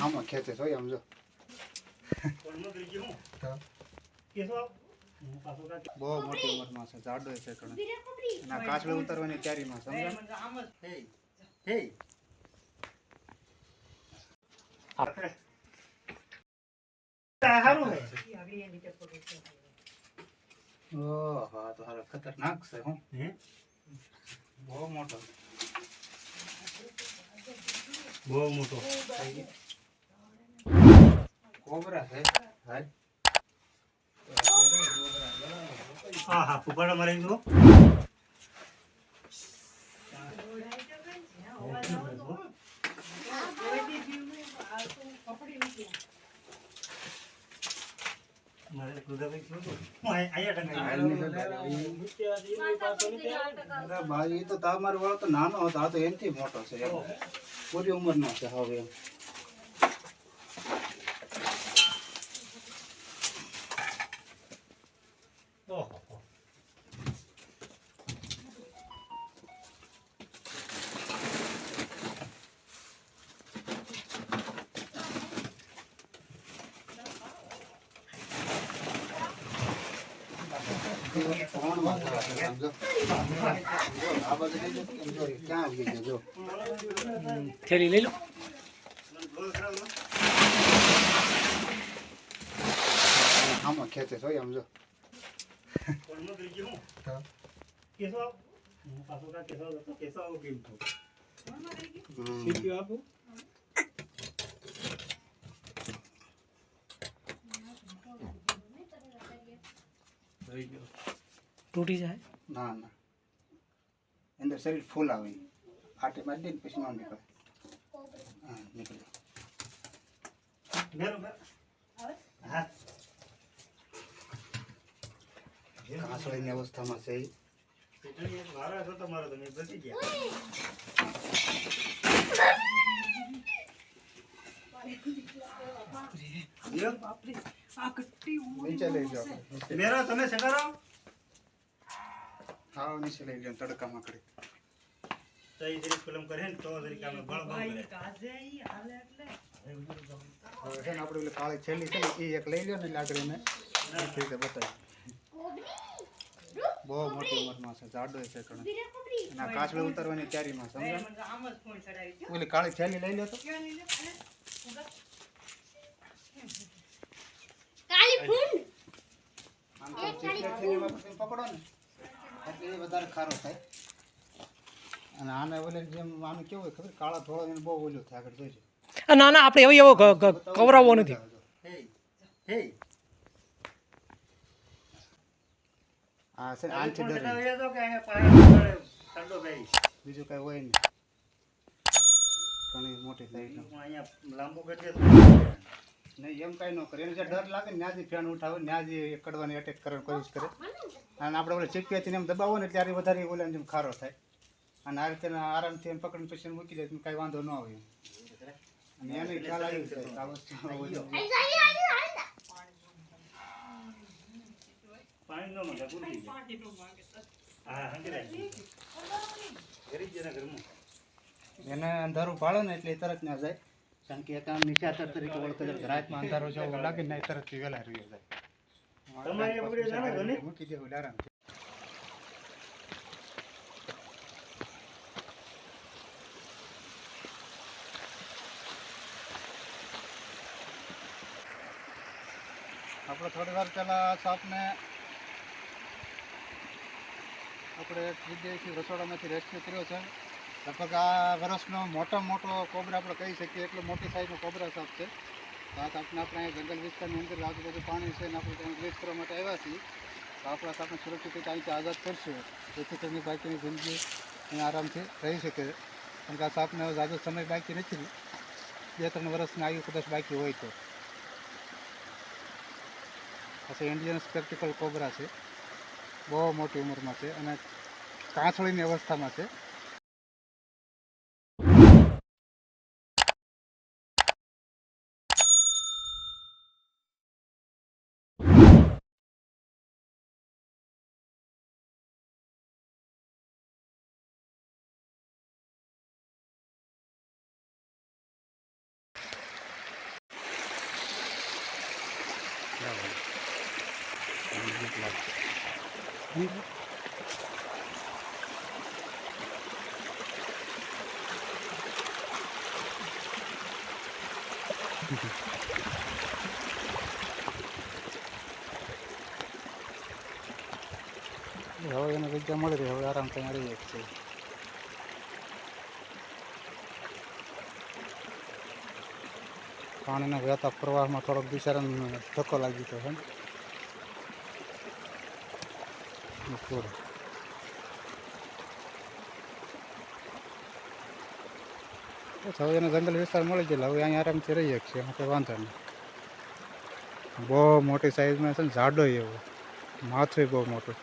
આમાં ખેંચે છો આમ જો બહુ મોટી ઉંમરમાં છે, જાડો છે ઘણો. અને આ કાચડે ઉતરવાની તૈયારીમાં સમજો. ખતરનાક છે હું બહુ મોટો કોબરા છે. હા ફૂફાડા મારી દો. ભાઈ તો તમારો વાળો તો નાનો હતો, આ તો એનથી મોટો છે, પૂરી ઉંમરનો છે હવે એમ. થેલી લઈ લો. આમાં ખેંચે છો આમ જો. તૂટી જાય ના ના, અંદર શરીર ફૂલ આવે, આટે મારી દે ને પછી ન નીકળે. હા નીકળે. કાસળીની અવસ્થામાં છે. નીચે લઈ જાઓ. તમે સગારો હા નીચે લઈ જાઓ તડકામાં કરી. સહી જરી ફિલ્મ કરે ને તો જરી કામ બળ બળ કરે. હવે છે ને આપણે ઓલી કાળી છેલ્લી છે ને એ એક લઈ લ્યો ને લાકડીને એ રીતે બતાવી. બહુ મોટી ઉંમરમાં છે, જાડો છે ઘણો. અને આ કાચડે ઉતરવાની તૈયારીમાં સમજો. ઓલી કાળી છેલ્લી લઈ લો તો આમ તો ચીકણી થેલીમાં પછી પકડો ને એટલે એ વધારે ખારો થાય. અને આને ઓલે જેમ આનું કેવું હોય ખબર, કાળા ધોળો એને બહુ ઓલું થાય. આગળ જોઈજો. ના ના, આપણે એવો કવરાવવો નથી. હા છે આનથી ડરે, બીજું કઈ હોય નહીં. ઘણી મોટી સાઈડ લાંબુ કરે નહીં એમ કાંઈ ન કરે. એને જે ડર લાગે ને ત્યાંથી ફેન ઉઠાવે, ત્યાંથી કડવાની એટેક કરવાની કોશિશ કરે. અને આપણે ઓલે ચીપકીથી એમ દબાવો ને ત્યારે વધારે ઓલે જેમ ખારો થાય. અને આ રીતે આરામથી એમ પકડીને પછી મૂકી દે તો કાંઈ વાંધો ન આવે. અને એને ખ્યાલ આવી જાય આ વસ્તુ પાણી નો માંગે પૂરી હા હંગરાય ગરીબ જના ઘરમાં એને અંધારું પાડે ને એટલે તરત ના જાય. કારણ કે એક આમ નિશાચર તરીકે ઓળખે છે. રાતમાં અંધારો જેવો લાગે ને તરત વહેલા રહી જાય. તમારી પકડી જાણે ઘણી મૂકી દેવું આરામથી. આપણે થોડી વાર પહેલાં સાપને આપણે વિદેશી રસોડામાંથી રેસ્ક્યુ કર્યો છે. લગભગ આ વર્ષનો મોટામાં મોટો કોબરા આપણે કહી શકીએ, એટલો મોટી સાઈઝનો કોબરા સાપ છે. તો આ સાપને આપણે અહીંયા જંગલ વિસ્તારની અંદર આજુબાજુ પાણી છે અને આપણે ત્યાં રિલીઝ કરવા માટે આવ્યા છીએ. તો આપણા સાપને સુરક્ષિત રીતે અહીંથી આઝાદ કરશું, જેથી તેમની બાકીની જિંદગી અહીંયા આરામથી રહી શકે. કારણ કે આ સાપને ઝાઝો સમય બાકી નથી, 2-3 વર્ષની આયુ કદાચ બાકી હોય તો. પછી ઇન્ડિયન સ્પેક્ટિકલ કોબરા છે, બહુ મોટી ઉંમરમાં છે અને કાંસળીની અવસ્થામાં છે. હવે એને જગ્યા મળી રહી, હવે આરામ ત્યાં રહીએ છીએ. પાણીના વહેતા પ્રવાહમાં થોડોક બિચારાને ધક્કો લાગી ગયો છે ને. થોડો બસ હવે એને જંગલ વિસ્તાર મળી ગયેલો, હવે અહીંયા આરામથી રહીએ છીએ, એમાં કંઈ વાંધો નહીં. બહુ મોટી સાઈઝમાં છે ને, જાડો એવો, માથું બહુ મોટું.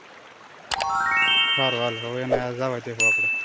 સારું હાલ, હવે એને જવા દેવું આપણે.